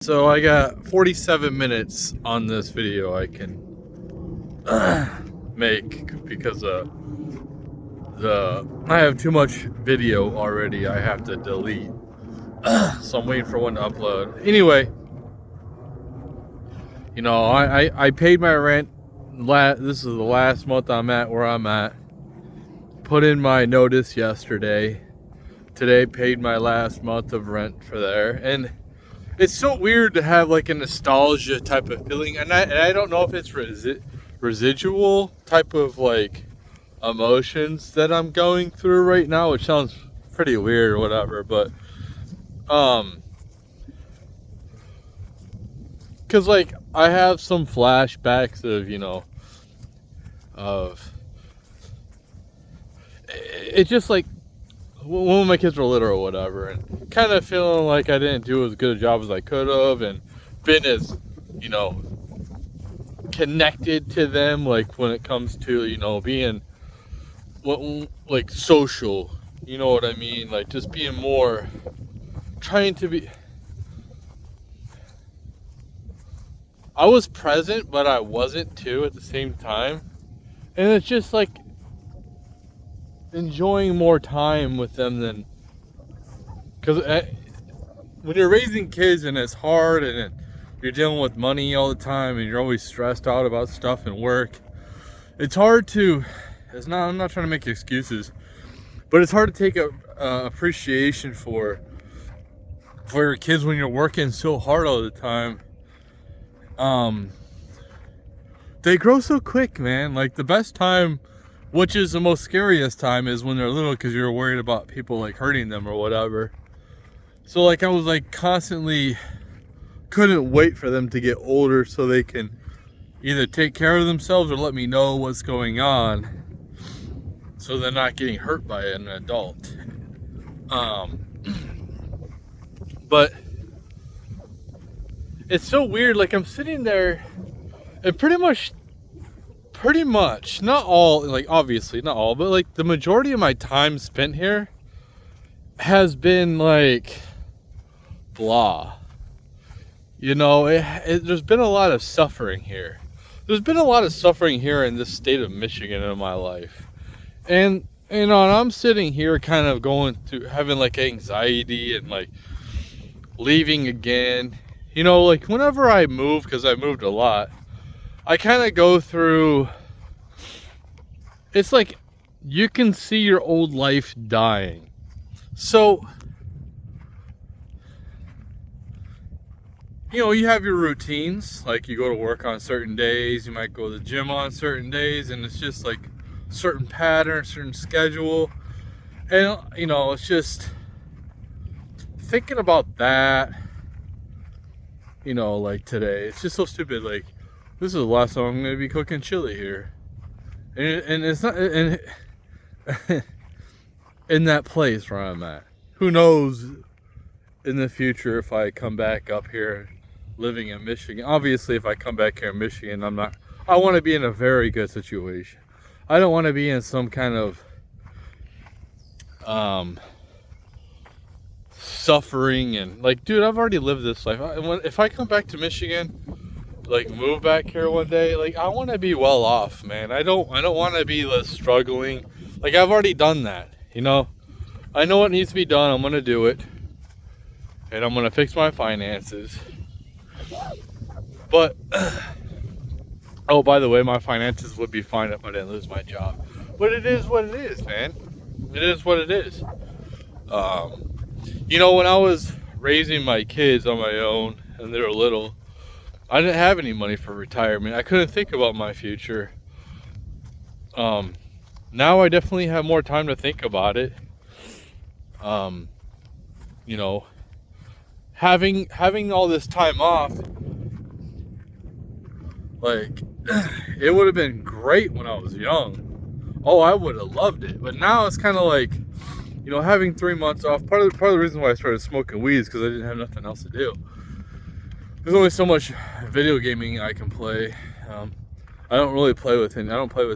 So I got 47 minutes on this video I can make because I have too much video already I have to delete. So I'm waiting for one to upload. Anyway, I paid my rent. This is the last month I'm at where I'm at. Put in my notice yesterday. Today paid my last month of rent for there. And it's so weird to have like a nostalgia type of feeling, and I don't know if it's residual type of like emotions that I'm going through right now, which sounds pretty weird or whatever, but because like I have some flashbacks of it's just like when my kids were little or whatever, and kind of feeling like I didn't do as good a job as I could have, and been as, connected to them, like when it comes to, being like social, you know what I mean? Like just being more, trying to be, I was present, but I wasn't too at the same time. And it's just like enjoying more time with them than, because when you're raising kids and it's hard and you're dealing with money all the time and you're always stressed out about stuff and work, it's hard to, I'm not trying to make excuses, but it's hard to take a appreciation for your kids when you're working so hard all the time. They grow so quick, man. Like the best time, which is the most scariest time, is when they're little, because you're worried about people like hurting them or whatever. So like I was like constantly couldn't wait for them to get older so they can either take care of themselves or let me know what's going on, so they're not getting hurt by an adult. But it's so weird, like I'm sitting there and pretty much, not all, like obviously not all, but like the majority of my time spent here has been like blah. There's been a lot of suffering here. There's been a lot of suffering here in this state of Michigan in my life. And, and I'm sitting here kind of going through, having like anxiety and like leaving again. Like whenever I move, because I moved a lot, I kind of go through, it's like you can see your old life dying. So, you have your routines, like you go to work on certain days, you might go to the gym on certain days, and it's just like certain pattern, certain schedule. And, it's just thinking about that, like today, it's just so stupid. Like, this is the last time I'm going to be cooking chili here. And it's not in that place where I'm at. Who knows in the future if I come back up here living in Michigan. Obviously, if I come back here in Michigan, I want to be in a very good situation. I don't want to be in some kind of suffering and like, dude, I've already lived this life. If I come back to Michigan, like move back here one day, like I want to be well off, man. I don't want to be struggling. Like I've already done that, I know what needs to be done. I'm gonna do it, and I'm gonna fix my finances. But oh, by the way, my finances would be fine if I didn't lose my job. But it is what it is, man. It is what it is. When I was raising my kids on my own and they were little, I didn't have any money for retirement. I couldn't think about my future. Now I definitely have more time to think about it. Having all this time off, like, it would have been great when I was young. Oh, I would have loved it. But now it's kind of like, having 3 months off. Part of the reason why I started smoking weed is because I didn't have nothing else to do. There's only so much video gaming I can play. I don't play with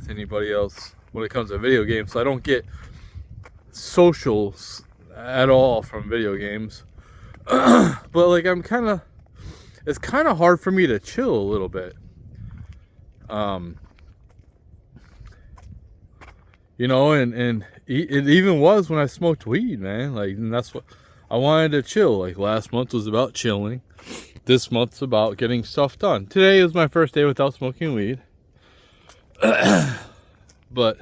anybody else when it comes to video games, so I don't get socials at all from video games. But like I'm kind of it's kind of hard for me to chill a little bit. You know, and it even was when I smoked weed, man. Like, and that's what I wanted to chill. Like, last month was about chilling. This month's about getting stuff done. Today is my first day without smoking weed. But,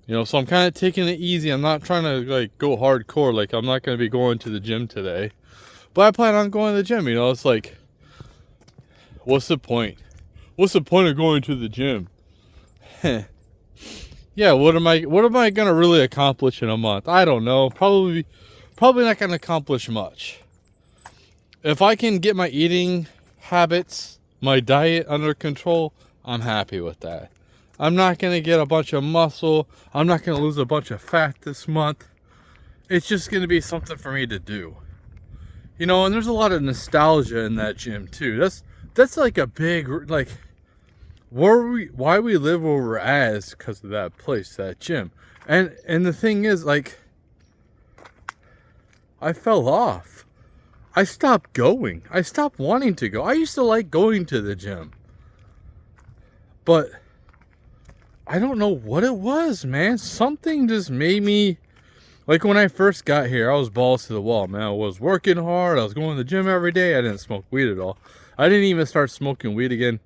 you know, so I'm kind of taking it easy. I'm not trying to, like, go hardcore. Like, I'm not going to be going to the gym today. But I plan on going to the gym, you know. It's like, what's the point? What's the point of going to the gym? Yeah, what am I going to really accomplish in a month? I don't know. Probably not going to accomplish much. If I can get my eating habits, my diet under control, I'm happy with that. I'm not going to get a bunch of muscle. I'm not going to lose a bunch of fat this month. It's just going to be something for me to do. You know, and there's a lot of nostalgia in that gym too. That's like a big, like, why we live where we're at is because of that place, that gym. And the thing is, like, I fell off. I stopped going. I stopped wanting to go. I used to like going to the gym. But I don't know what it was, man. Something just made me, like, when I first got here, I was balls to the wall, man. I was working hard. I was going to the gym every day. I didn't smoke weed at all. I didn't even start smoking weed again.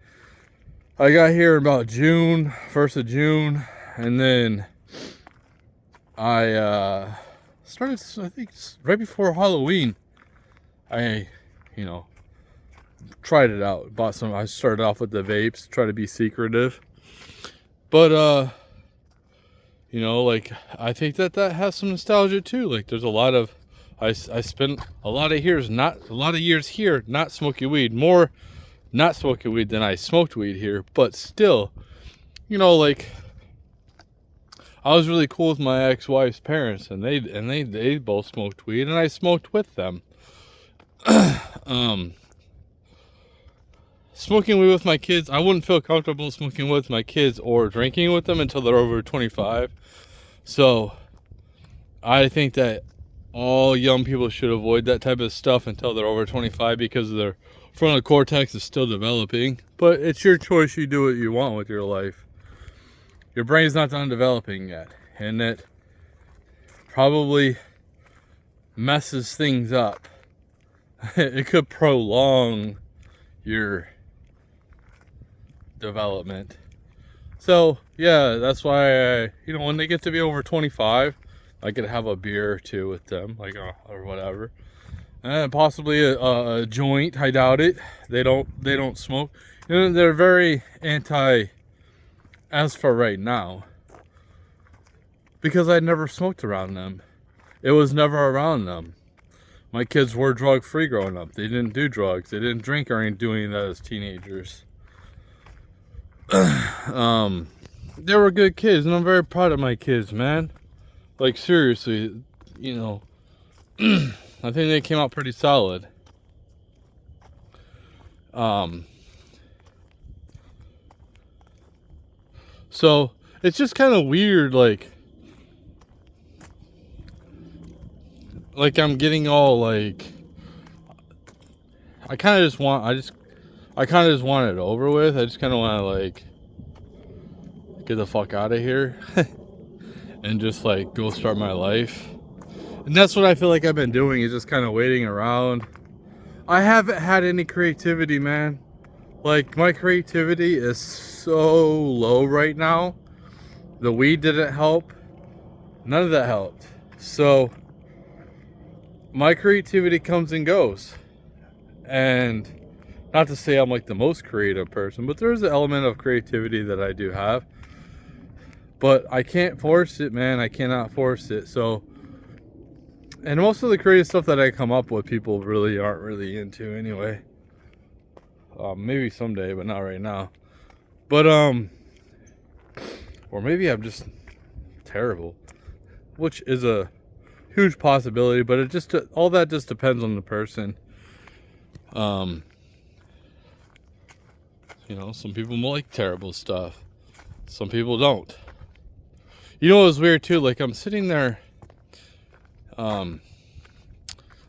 I got here in about June, 1st of June. And then I started, I think, right before Halloween. I, you know, tried it out. Bought some. I started off with the vapes, try to be secretive. But, you know, like, I think that has some nostalgia too. Like, there's a lot of, I spent a lot of years here not smoking weed. More not smoking weed than I smoked weed here. But still, you know, like, I was really cool with my ex-wife's parents, and they both smoked weed, and I smoked with them. Smoking weed with my kids, I wouldn't feel comfortable smoking with my kids or drinking with them until they're over 25. So I think that all young people should avoid that type of stuff until they're over 25, because their frontal cortex is still developing. But it's your choice. You do what you want with your life. Your brain's not done developing yet, and it probably messes things up. It could prolong your development. So yeah, that's why I, you know, when they get to be over 25, I could have a beer or two with them, like, or whatever, and possibly a joint. I doubt it. They don't smoke. You know, they're very anti, as for right now, because I never smoked around them. It was never around them. My kids were drug-free growing up. They didn't do drugs. They didn't drink or do any of that as teenagers. They were good kids, and I'm very proud of my kids, man. Like, seriously, you know, I think they came out pretty solid. So it's just kind of weird, like I'm getting all, like, I kind of just want it over with. I just kind of want to, like, get the fuck out of here and just, like, go start my life. And that's what I feel like I've been doing, is just kind of waiting around. I haven't had any creativity, man. Like, my creativity is so low right now. The weed didn't help. None of that helped. So my creativity comes and goes. And not to say I'm, like, the most creative person, but there's an element of creativity that I do have. But I can't force it, man. I cannot force it. So, and most of the creative stuff that I come up with, people really aren't really into anyway. Maybe someday, but not right now. But, or maybe I'm just terrible, which is a huge possibility, but it just, all that just depends on the person. You know, some people like terrible stuff. Some people don't. You know what was weird too? Like, I'm sitting there,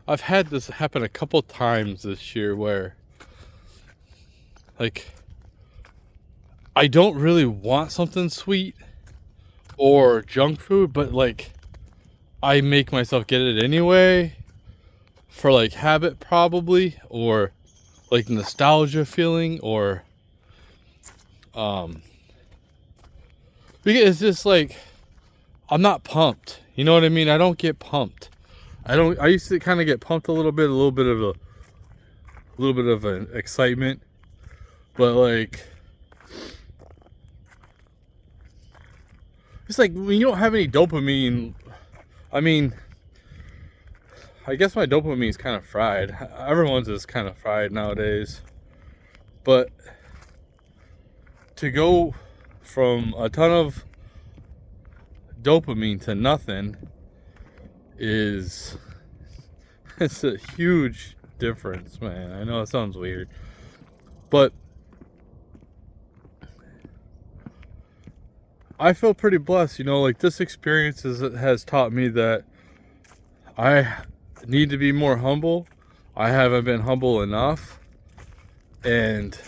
I've had this happen a couple times this year where, like, I don't really want something sweet or junk food, but like, I make myself get it anyway for like habit probably, or like nostalgia feeling, or because it's just like, I'm not pumped. You know what I mean? I don't get pumped. I used to kind of get pumped a little bit of an excitement, but like, it's like when you don't have any dopamine. I mean, I guess my dopamine is kind of fried. Everyone's is kind of fried nowadays. But to go from a ton of dopamine to nothing it's a huge difference, man. I know it sounds weird, but I feel pretty blessed, like this experience has taught me that I need to be more humble. I haven't been humble enough, and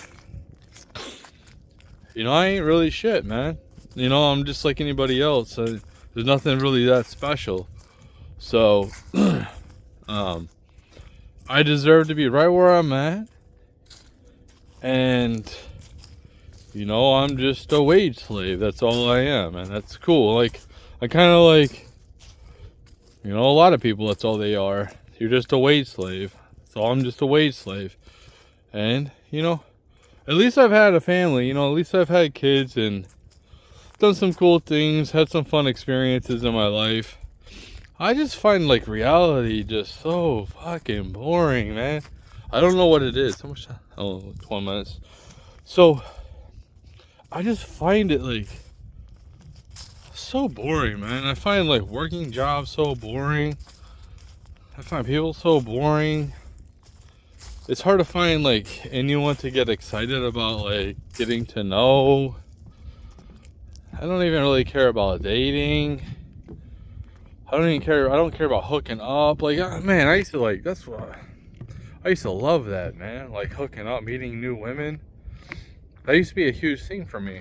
I ain't really shit, man. I'm just like anybody else. There's nothing really that special. So I deserve to be right where I'm at, and I'm just a wage slave. That's all I am, and that's cool. Like, I kind of like, a lot of people, that's all they are. You're just a wage slave. So I'm just a wage slave. And, at least I've had a family, at least I've had kids and done some cool things, had some fun experiences in my life. I just find like reality just so fucking boring, man. I don't know what it is. How much time? Oh, 12 minutes. So I just find it like so boring, man. I find like working jobs so boring. I find people so boring. It's hard to find like anyone to get excited about, like getting to know. I don't even really care about dating. I don't care about hooking up. Like, man, I used to love that, man. Like hooking up, meeting new women. That used to be a huge thing for me.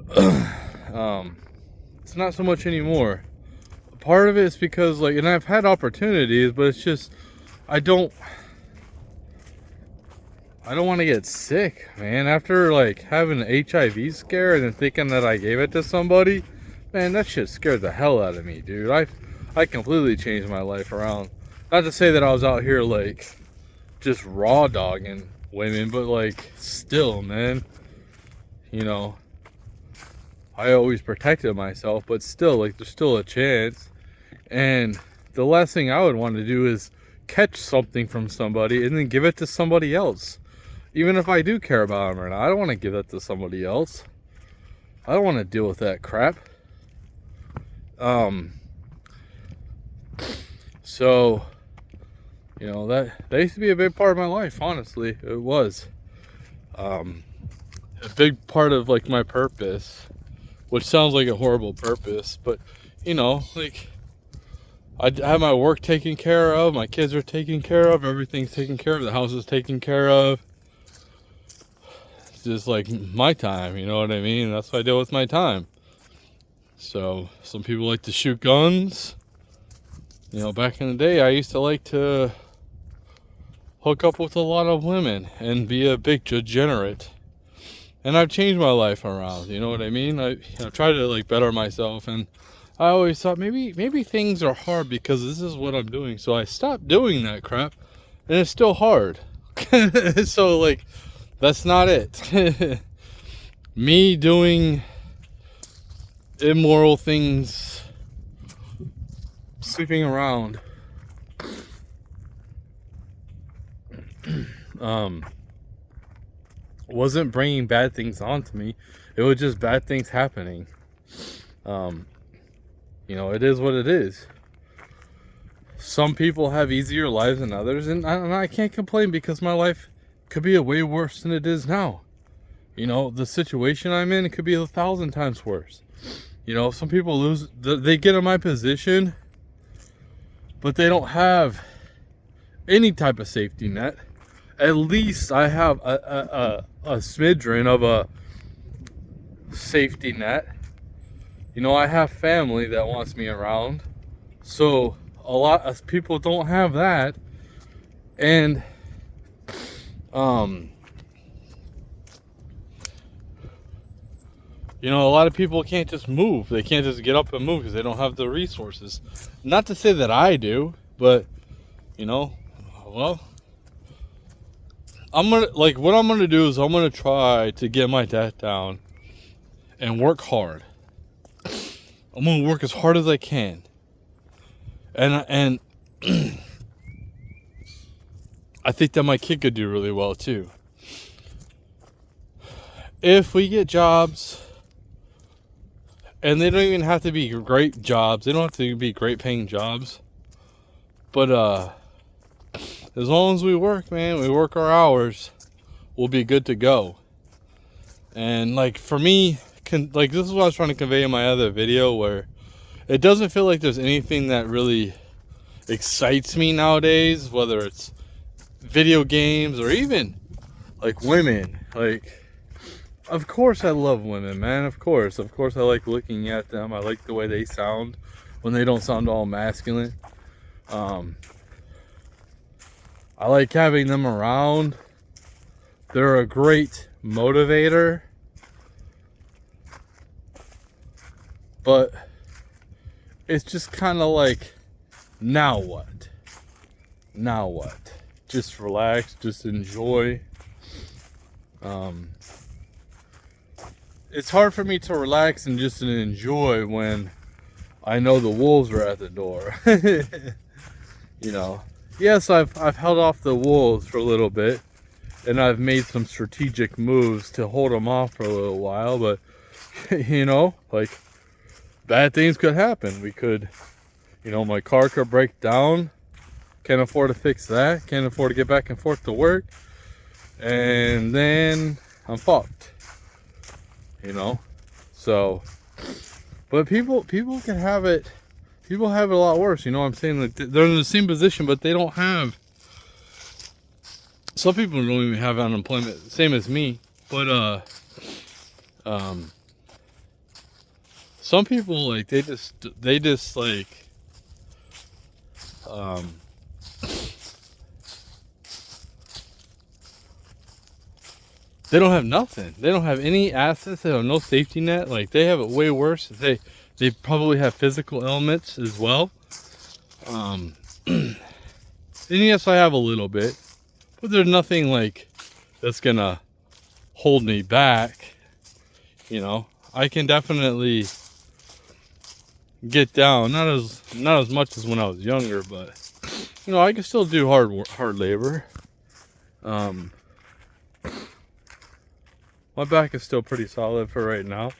It's not so much anymore. Part of it is because and I've had opportunities, but it's just, I don't want to get sick, man. After having an HIV scare and then thinking that I gave it to somebody, man, that shit scared the hell out of me, dude. I completely changed my life around. Not to say that I was out here just raw dogging women, but still, man, I always protected myself, but still, there's still a chance. And the last thing I would want to do is catch something from somebody and then give it to somebody else. Even if I do care about them or not, I don't want to give that to somebody else. I don't want to deal with that crap. So, that used to be a big part of my life, honestly. It was. A big part of my purpose, which sounds like a horrible purpose, but I have my work taken care of, my kids are taken care of, everything's taken care of, the house is taken care of. It's just my time, you know what I mean? That's what I do with my time. So some people like to shoot guns. Back in the day, I used to like to hook up with a lot of women and be a big degenerate. And I've changed my life around, you know what I mean? I try to better myself, and I always thought maybe things are hard because this is what I'm doing. So I stopped doing that crap, and it's still hard. So that's not it. Me doing immoral things, sleeping around, wasn't bringing bad things onto me. It was just bad things happening. It is what it is. Some people have easier lives than others, and I can't complain because my life could be way worse than it is now. The situation I'm in, it could be 1,000 times worse. Some people they get in my position, but they don't have any type of safety net. At least I have a smidgen of a safety net. You know, I have family that wants me around, so a lot of people don't have that. And you know, a lot of people can't just move. They can't just get up and move because they don't have the resources. Not to say that I do, but you know, well, what I'm gonna do is I'm gonna try to get my debt down and work hard. I'm gonna work as hard as I can, and I think that my kid could do really well too. If we get jobs, and they don't even have to be great jobs, they don't have to be great paying jobs, but as long as we work, man, we work our hours, we'll be good to go. And like for me, like this is what I was trying to convey in my other video, where it doesn't feel like there's anything that really excites me nowadays, whether it's video games or even like women. Like, of course I love women, man. Of course I like looking at them. I like the way they sound when they don't sound all masculine. I like having them around. They're a great motivator. But it's just kind of like, now what? Now what? Just relax, just enjoy. It's hard for me to relax and just enjoy when I know the wolves are at the door. You know, yes, I've held off the wolves for a little bit, and I've made some strategic moves to hold them off for a little while, but you know, like, bad things could happen. We could, you know, my car could break down. Can't afford to fix that. Can't afford to get back and forth to work. And then I'm fucked. You know? So, but people can have it. People have it a lot worse. You know what I'm saying? Like, they're in the same position, but they don't have. Some people don't even have unemployment, same as me. But some people, like, they just like they don't have nothing. They don't have any assets. They have no safety net. Like, they have it way worse. They probably have physical ailments as well. And yes, I have a little bit, but there's nothing like that's gonna hold me back. You know, I can definitely get down. Not as much as when I was younger, but you know, I can still do hard labor. My back is still pretty solid for right now,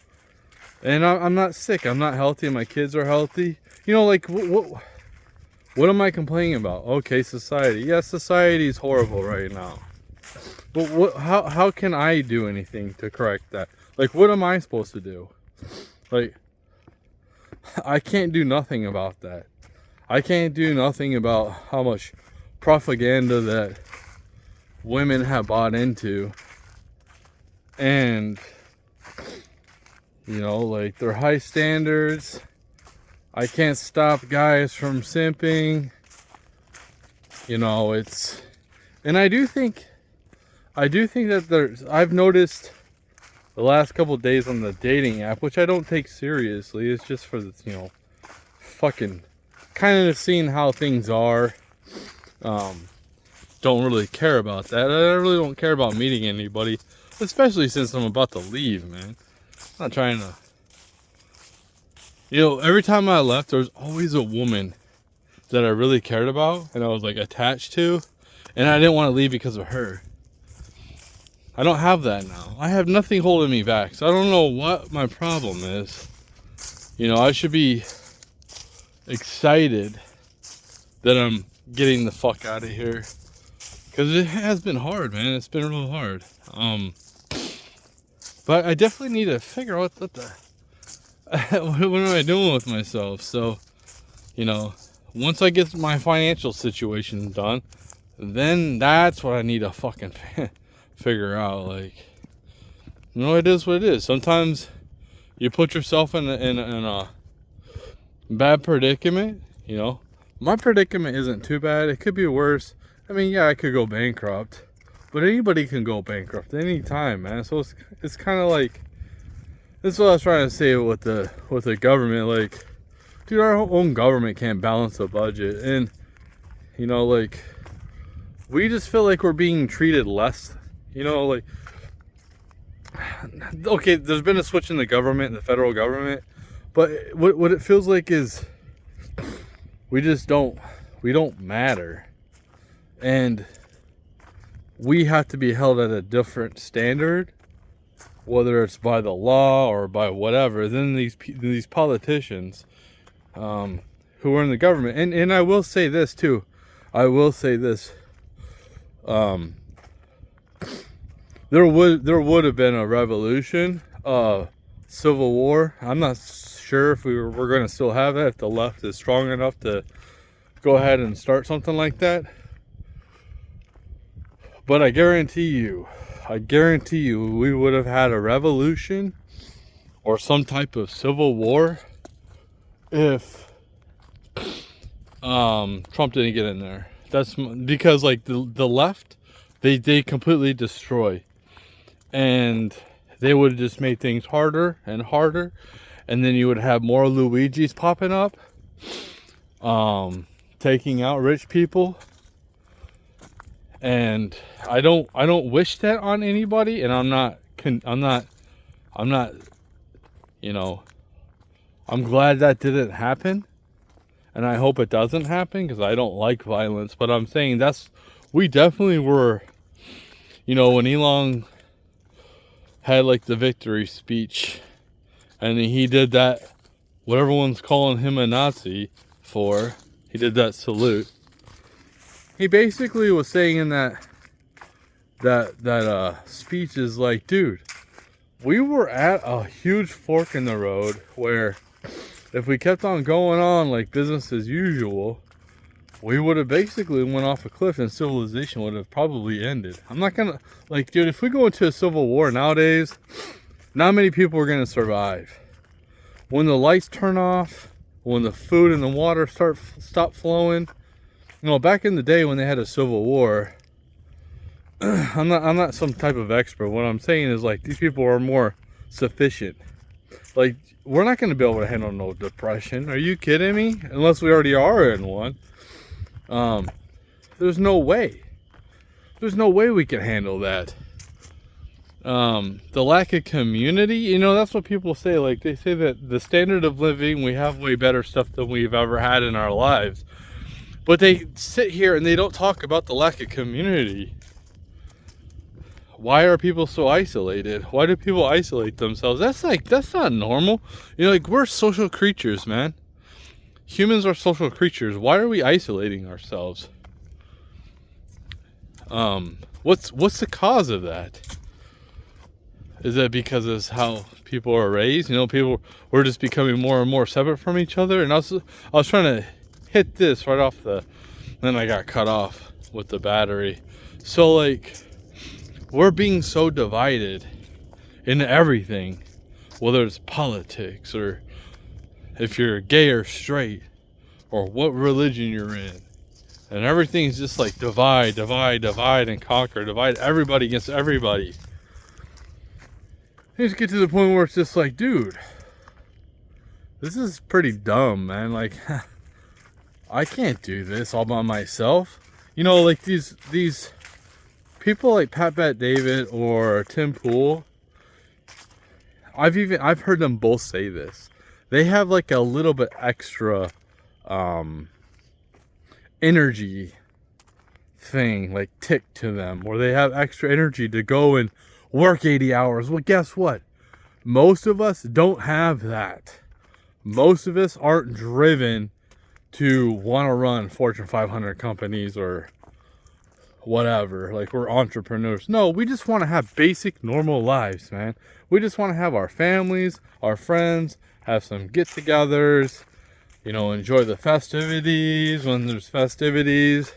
and I'm not sick. I'm not healthy. My kids are healthy. You know, like what am I complaining about? Okay, society. Yes, society is horrible right now, but how can I do anything to correct that? Like, what am I supposed to do? Like, I can't do nothing about that. I can't do nothing about how much propaganda that women have bought into. And, you know, like, their high standards. I can't stop guys from simping. You know, it's, and I do think that I've noticed the last couple of days on the dating app, which I don't take seriously. It's just for the, you know, fucking kind of seeing how things are. Don't really care about that. I really don't care about meeting anybody, especially since I'm about to leave, man. I'm not trying to, you know, every time I left, there was always a woman that I really cared about and I was like attached to, and I didn't want to leave because of her. I don't have that now. I have nothing holding me back, so I don't know what my problem is. You know, I should be excited that I'm getting the fuck out of here, because it has been hard, man. It's been real hard. But I definitely need to figure out what am I doing with myself. So, you know, once I get my financial situation done, then that's what I need to fucking figure out. Like, you know, it is what it is. Sometimes you put yourself in a bad predicament. You know, my predicament isn't too bad. It could be worse. I mean, yeah, I could go bankrupt, but anybody can go bankrupt any time, man. So it's kind of like, this is what I was trying to say with the government. Like, dude, our own government can't balance a budget, and you know, like, we just feel like we're being treated less. You know, like, okay, there's been a switch in the government, the federal government, but what it feels like is we don't matter, and we have to be held at a different standard, whether it's by the law or by whatever, than these politicians who are in the government. And I will say this too. I will say this. There would have been a revolution, civil war. I'm not sure if we're going to still have that, if the left is strong enough to go ahead and start something like that. But I guarantee you, we would have had a revolution or some type of civil war if Trump didn't get in there. That's because, like, the left, they completely destroy, and they would have just made things harder and harder, and then you would have more Luigis popping up, taking out rich people. And I don't wish that on anybody, and I'm not, you know, I'm glad that didn't happen, and I hope it doesn't happen, because I don't like violence. But I'm saying we definitely were, you know, when Elon had like the victory speech, and he did that, what everyone's calling him a Nazi for, he did that salute. He basically was saying in that speech is like, dude, we were at a huge fork in the road where if we kept on going on like business as usual, we would have basically went off a cliff, and civilization would have probably ended. I'm not gonna, like, dude, if we go into a civil war nowadays, not many people are gonna survive. When the lights turn off, when the food and the water stop flowing. You know, back in the day when they had a civil war, I'm not some type of expert. What I'm saying is, like, these people are more sufficient. Like, we're not going to be able to handle no depression. Are you kidding me? Unless we already are in one. There's no way. There's no way we can handle that. The lack of community, you know, that's what people say. Like, they say that the standard of living, we have way better stuff than we've ever had in our lives. But they sit here and they don't talk about the lack of community. Why are people so isolated? Why do people isolate themselves? That's not normal. You know, like, we're social creatures, man. Humans are social creatures. Why are we isolating ourselves? What's the cause of that? Is it because it's how people are raised? You know, we're just becoming more and more separate from each other. And I was trying to hit this right off then I got cut off with the battery. So, like, we're being so divided in everything, whether it's politics or if you're gay or straight or what religion you're in, and everything's just like divide and conquer, divide everybody against everybody. You just get to the point where it's just like, dude, this is pretty dumb, man. Like, I can't do this all by myself. You know, like, these people like Pat Bet-David or Tim Pool, I've heard them both say this. They have like a little bit extra energy thing, like, tick to them, or they have extra energy to go and work 80 hours. Well, guess what? Most of us don't have that. Most of us aren't driven to want to run Fortune 500 companies or whatever. Like, we're entrepreneurs. No, we just want to have basic, normal lives, man. We just want to have our families, our friends, have some get-togethers, enjoy the festivities when there's festivities.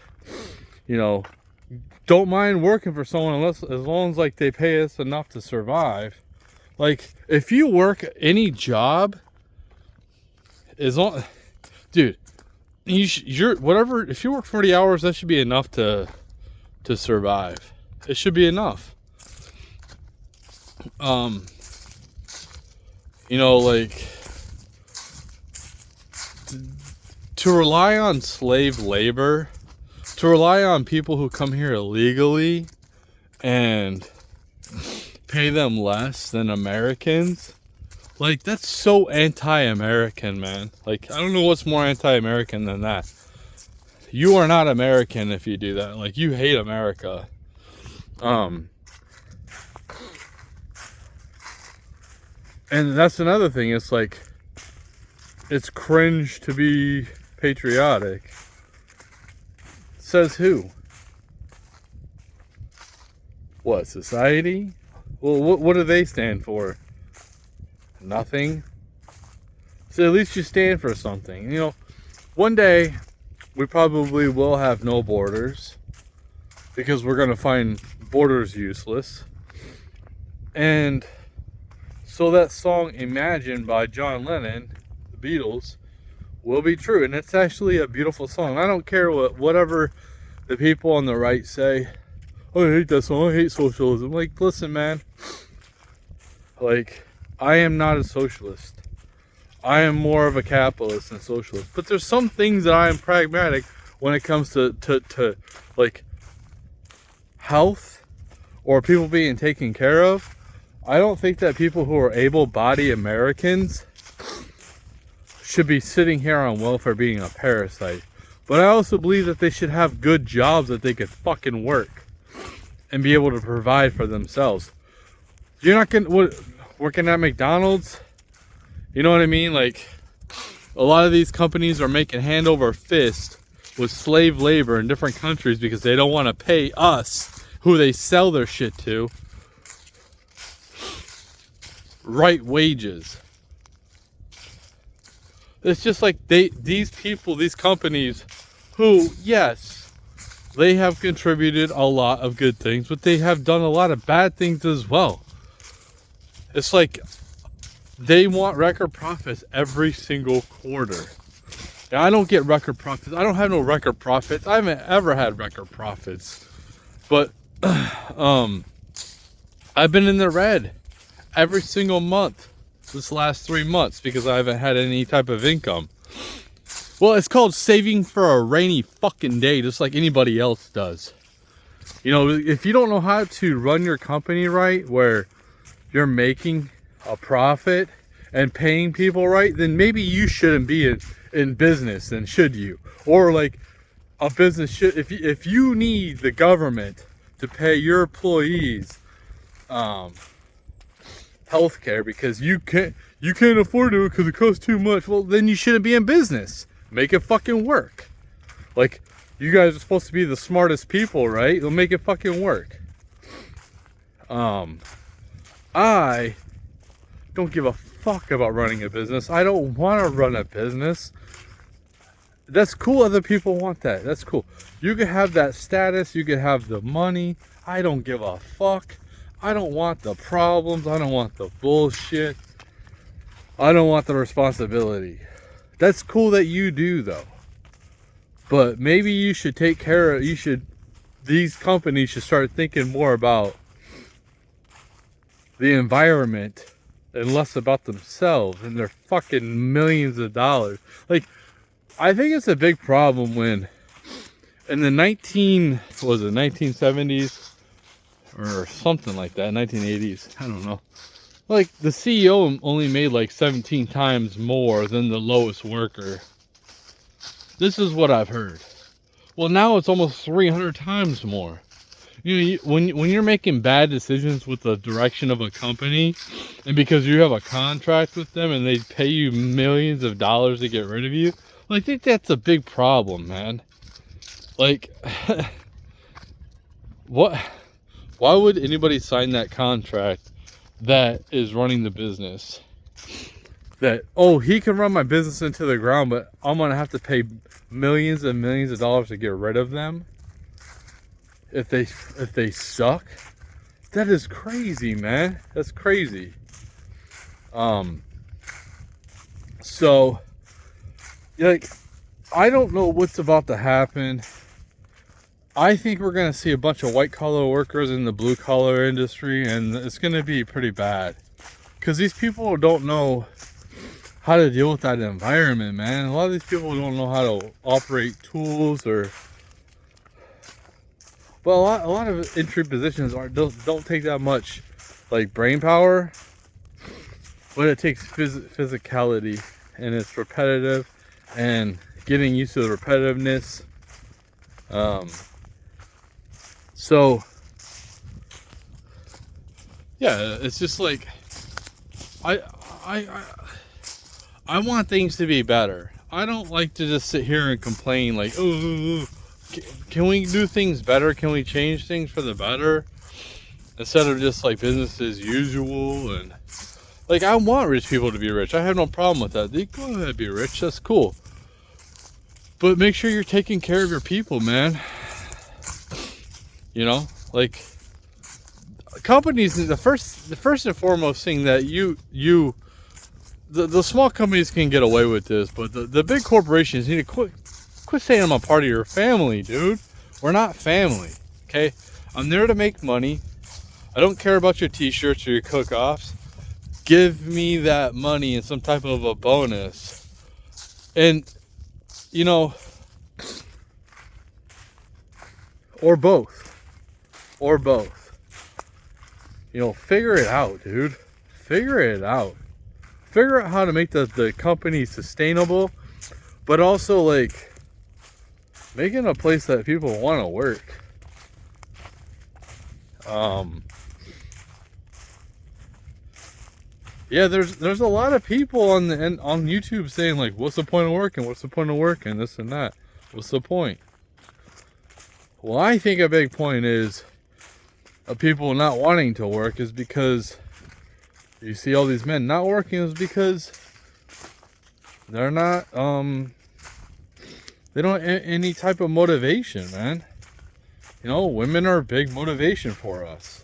Don't mind working for someone as long as like they pay us enough to survive. Like if you work any job, as long, dude, you're whatever. If you work 40 hours, that should be enough to survive. It should be enough. Like to rely on slave labor, to rely on people who come here illegally and pay them less than Americans, like that's so anti-American, man. Like I don't know what's more anti-American than that. You are not American if you do that. Like you hate America. And that's another thing. It's like it's cringe to be patriotic. Says who? What, society? Well, what do they stand for? Nothing. So at least you stand for something. One day we probably will have no borders because we're going to find borders useless. And so that song Imagine by John Lennon, the Beatles, will be true. And it's actually a beautiful song. I don't care whatever the people on the right say. Oh, I hate that song. I hate socialism. Like, listen, man. Like, I am not a socialist. I am more of a capitalist than socialist. But there's some things that I am pragmatic when it comes to like health or people being taken care of. I don't think that people who are able-bodied Americans should be sitting here on welfare being a parasite. But I also believe that they should have good jobs that they could fucking work and be able to provide for themselves. You're not working at McDonald's. You know what I mean? Like, a lot of these companies are making hand over fist with slave labor in different countries because they don't want to pay us, who they sell their shit to, right wages. It's just like these companies who, yes, they have contributed a lot of good things, but they have done a lot of bad things as well. It's like they want record profits every single quarter. Now, I don't get record profits. I don't have no record profits. I haven't ever had record profits. But I've been in the red every single month this last 3 months because I haven't had any type of income. Well, it's called saving for a rainy fucking day, just like anybody else does. If you don't know how to run your company right, where you're making a profit and paying people right, then maybe you shouldn't be in business, then should you? Or like a business should, if you need the government to pay your employees healthcare because you can't afford it because it costs too much, well then you shouldn't be in business. Make it fucking work. Like, you guys are supposed to be the smartest people, right? They'll make it fucking work. I don't give a fuck about running a business. I don't want to run a business. That's cool. Other people want that. That's cool. You can have that status. You can have the money. I don't give a fuck. I don't want the problems. I don't want the bullshit. I don't want the responsibility. That's cool that you do, though. But maybe you should take care of, these companies should start thinking more about the environment and less about themselves and their fucking millions of dollars. Like, I think it's a big problem when in the 1970s or something like that, 1980s, I don't know. Like, the CEO only made like 17 times more than the lowest worker. This is what I've heard. Well, now it's almost 300 times more. When you're making bad decisions with the direction of a company, and because you have a contract with them and they pay you millions of dollars to get rid of you, well, I think that's a big problem, man. Like, why would anybody sign that contract that is running the business? that, oh, he can run my business into the ground, but I'm gonna have to pay millions and millions of dollars to get rid of them if they suck. That is crazy, man. That's crazy. So like, I don't know what's about to happen. I think we're gonna see a bunch of white collar workers in the blue collar industry, and it's gonna be pretty bad because these people don't know how to deal with that environment, man. A lot of these people don't know how to operate tools, or but a lot of entry positions don't take that much like brain power, but it takes physicality, and it's repetitive, and getting used to the repetitiveness. So yeah, it's just like I want things to be better. I don't like to just sit here and complain like, oh, can we do things better? Can we change things for the better? Instead of just like business as usual. And like, I want rich people to be rich. I have no problem with that. They go ahead, be rich. That's cool. But make sure you're taking care of your people, man. You know, like companies, the first and foremost thing that the small companies can get away with this, but the big corporations need to quit saying I'm a part of your family, dude. We're not family, okay? I'm there to make money. I don't care about your t-shirts or your cook-offs. Give me that money in some type of a bonus. And, you know, or both. Or both. You know, figure it out, dude. Figure it out. Figure out how to make the company sustainable, but also like making a place that people want to work. Yeah, there's a lot of people on YouTube saying like, what's the point of working? What's the point of working? This and that. What's the point? Well, I think a big point is of people not wanting to work is because you see all these men not working is because they're not they don't have any type of motivation, man. You know, women are a big motivation for us.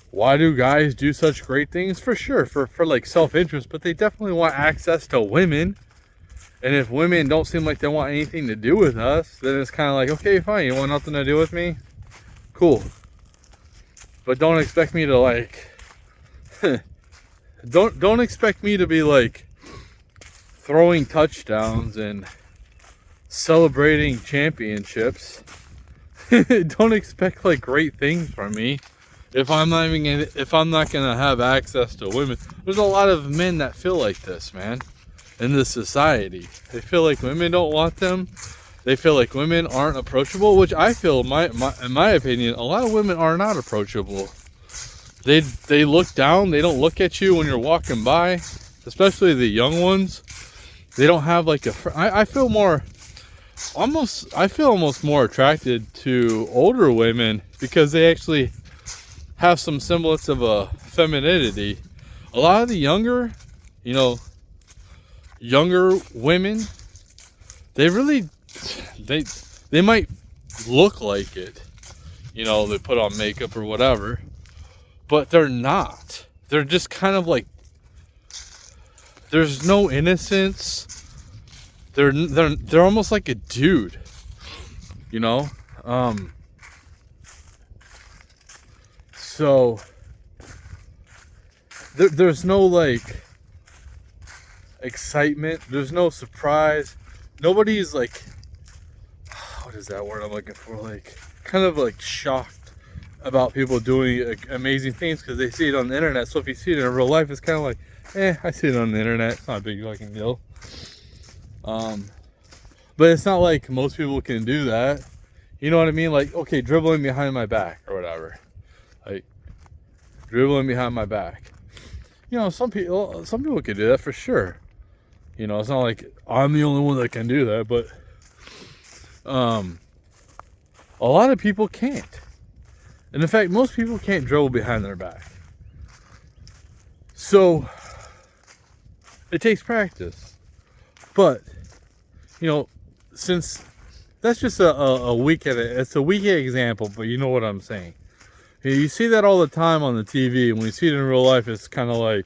Why do guys do such great things? For sure, for like self-interest, but they definitely want access to women. And if women don't seem like they want anything to do with us, then it's kind of like, okay, fine, you want nothing to do with me? Cool. But don't expect me to like don't expect me to be like throwing touchdowns and celebrating championships. Don't expect like great things from me if I'm not gonna have access to women. There's a lot of men that feel like this, man, in this society. They feel like women don't want them. They feel like women aren't approachable, which I feel, in my opinion, a lot of women are not approachable. They look down. They don't look at you when you're walking by, especially the young ones. They don't have like I feel almost more attracted to older women because they actually have some semblance of a femininity. A lot of the younger women, they might look like it. You know, they put on makeup or whatever, but they're not. They're just kind of like, there's no innocence. They're almost like a dude, you know? So there's no like excitement. There's no surprise. Nobody's like, what is that word I'm looking for? Like, kind of like shocked about people doing like, amazing things because they see it on the internet. So if you see it in real life, it's kind of like, I see it on the internet. It's not a big fucking deal. But it's not like most people can do that. You know what I mean? Like, okay, dribbling behind my back or whatever. Like, dribbling behind my back. You know, some people can do that for sure. You know, it's not like I'm the only one that can do that, but a lot of people can't. And in fact, most people can't dribble behind their back. So It takes practice. But, you know, since that's just a weekend, it's a weekend example, but you know what I'm saying. You see that all the time on the TV, and when you see it in real life, it's kind of like,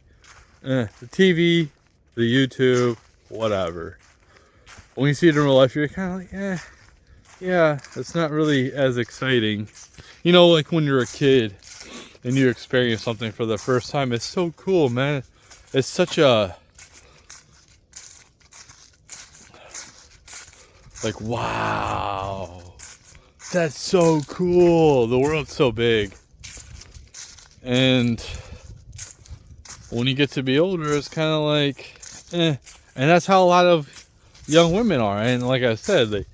the TV, the YouTube, whatever. When you see it in real life, you're kind of like, yeah, it's not really as exciting. You know, like when you're a kid and you experience something for the first time, it's so cool, man. It's such a, like, wow, that's so cool. The world's so big. And when you get to be older, it's kind of like, And that's how a lot of young women are. And like I said,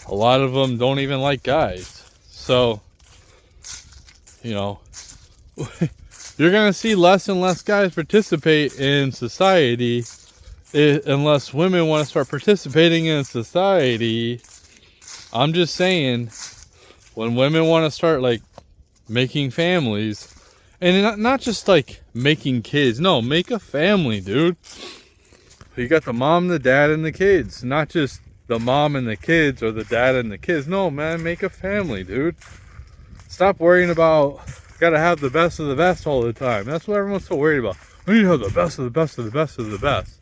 a lot of them don't even like guys. So, you know, you're going to see less and less guys participate in society unless women want to start participating in society. I'm just saying, when women want to start like making families, and not just like making kids, no, make a family, dude. You got the mom, the dad, and the kids, not just the mom and the kids or the dad and the kids. No, man, make a family, dude. Stop worrying about gotta have the best of the best all the time. That's what everyone's so worried about. I need to have the best of the best of the best of the best.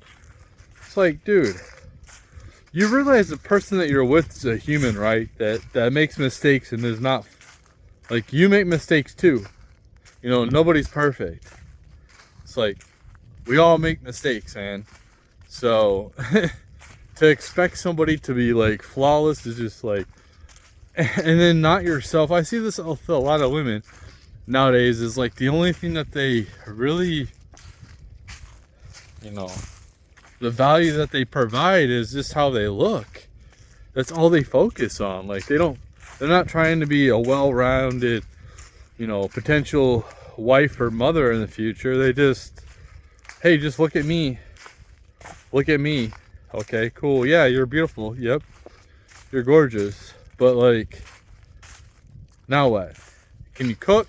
It's like, dude, you realize the person that you're with is a human, right? That makes mistakes and is not, like, you make mistakes too. You know, nobody's perfect. It's like, we all make mistakes, man. So, to expect somebody to be, like, flawless is just, like, and then not yourself. I see this with a lot of women nowadays, is, like, the only thing that they really, you know, the value that they provide is just how they look. That's all they focus on. Like, they're not trying to be a well-rounded, you know, potential wife or mother in the future. They just, hey, just look at me. Look at me. Okay, cool. Yeah, you're beautiful. Yep. You're gorgeous. But, like, now what? Can you cook?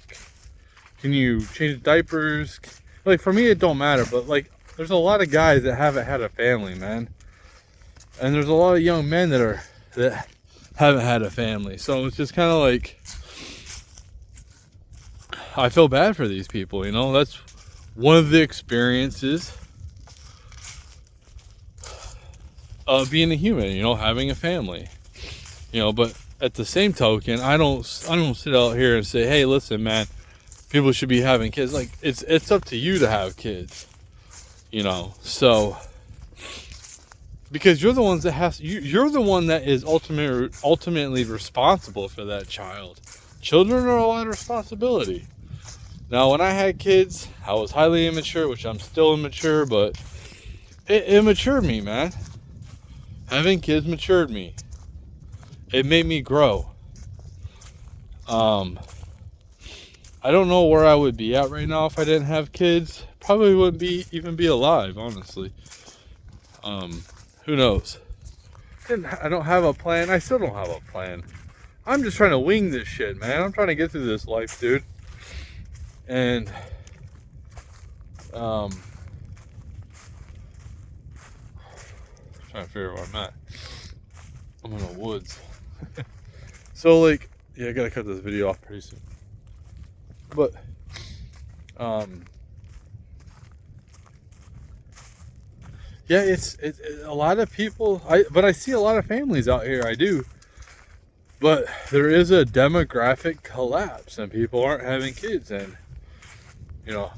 Can you change diapers? Like, for me, it don't matter. But, like, there's a lot of guys that haven't had a family, man. And there's a lot of young men that haven't had a family. So it's just kind of like, I feel bad for these people, you know. That's one of the experiences of being a human, you know, having a family, you know. But at the same token, I don't sit out here and say, hey, listen, man, people should be having kids. Like, it's up to you to have kids, you know. So, because you're the ones that you're the one that is ultimately responsible for that child. Children are a lot of responsibility. Now, when I had kids, I was highly immature, which I'm still immature, but it matured me, man. Having kids matured me. It made me grow. I don't know where I would be at right now if I didn't have kids. Probably wouldn't even be alive, honestly. Who knows? I don't have a plan. I still don't have a plan. I'm just trying to wing this shit, man. I'm trying to get through this life, dude. And trying to figure out where I'm at. I'm in the woods. So, like, yeah, I gotta cut this video off pretty soon. But yeah, it's a lot of people. But I see a lot of families out here. I do. But there is a demographic collapse, and people aren't having kids, and you know,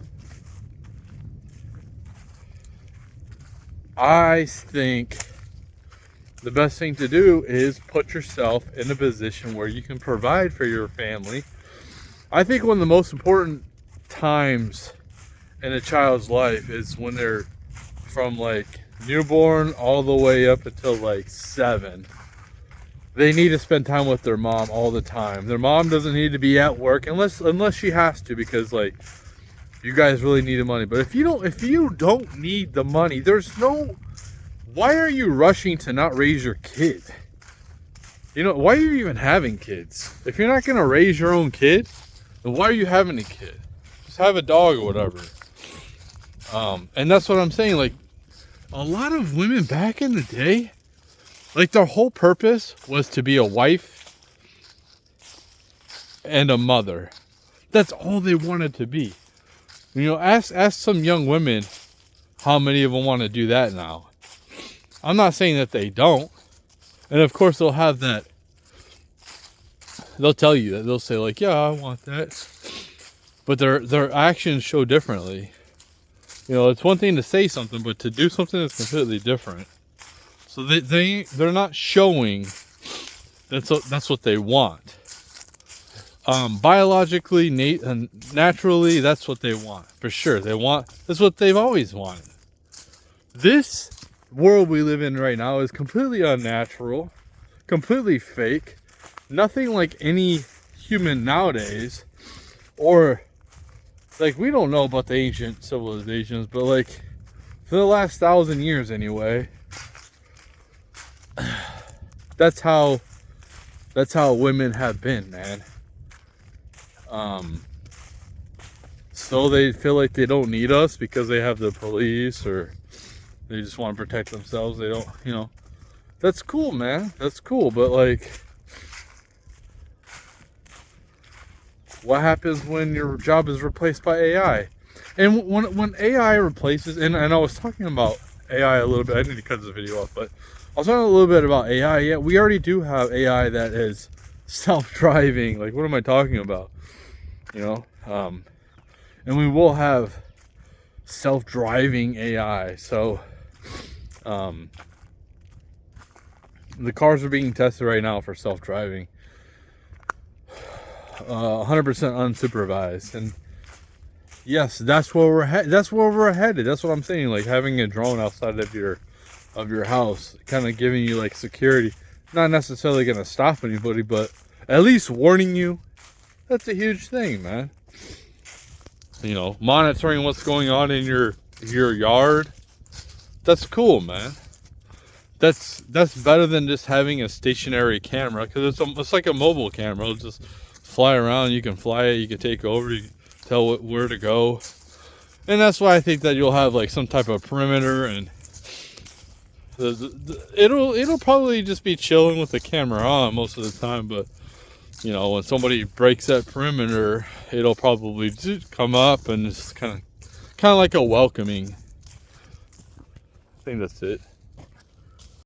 I think the best thing to do is put yourself in a position where you can provide for your family. I think one of the most important times in a child's life is when they're from like newborn all the way up until like 7. They need to spend time with their mom all the time. Their mom doesn't need to be at work unless she has to, because like, you guys really need the money. But if you don't need the money, why are you rushing to not raise your kid? You know, why are you even having kids? If you're not gonna raise your own kid, then why are you having a kid? Just have a dog or whatever. And that's what I'm saying. Like, a lot of women back in the day, like their whole purpose was to be a wife and a mother. That's all they wanted to be. You know, ask some young women how many of them want to do that now. I'm not saying that they don't. And of course they'll have that. They'll tell you that. They'll say like, yeah, I want that. But their actions show differently. You know, it's one thing to say something, but to do something is completely different. So they're not showing that's what they want. Biologically, naturally, that's what they want for sure. That's what they've always wanted. This world we live in right now is completely unnatural, completely fake. Nothing like any human nowadays, or like we don't know about the ancient civilizations, but like for the last 1,000 years anyway, that's how women have been, man. So they feel like they don't need us because they have the police, or they just want to protect themselves. They don't, you know. That's cool, man. That's cool, but like, what happens when your job is replaced by AI? And when AI replaces, and I was talking about AI a little bit. I need to cut this video off, but I was talking a little bit about AI. Yeah, we already do have AI that is self-driving. Like, what am I talking about? You know, and we will have self-driving AI. So, the cars are being tested right now for self-driving. 100% unsupervised, and yes, that's where we're headed. That's what I'm saying. Like having a drone outside of your house, kind of giving you like security, not necessarily gonna stop anybody, but at least warning you. That's a huge thing, man. You know, monitoring what's going on in your yard. That's cool, man. That's better than just having a stationary camera, because it's like a mobile camera. It'll just fly around. You can fly it. You can take over. You can tell where to go. And that's why I think that you'll have like some type of perimeter, and it'll probably just be chilling with the camera on most of the time. But you know, when somebody breaks that perimeter, it'll probably just come up, and it's kind of like a welcoming. I think that's it.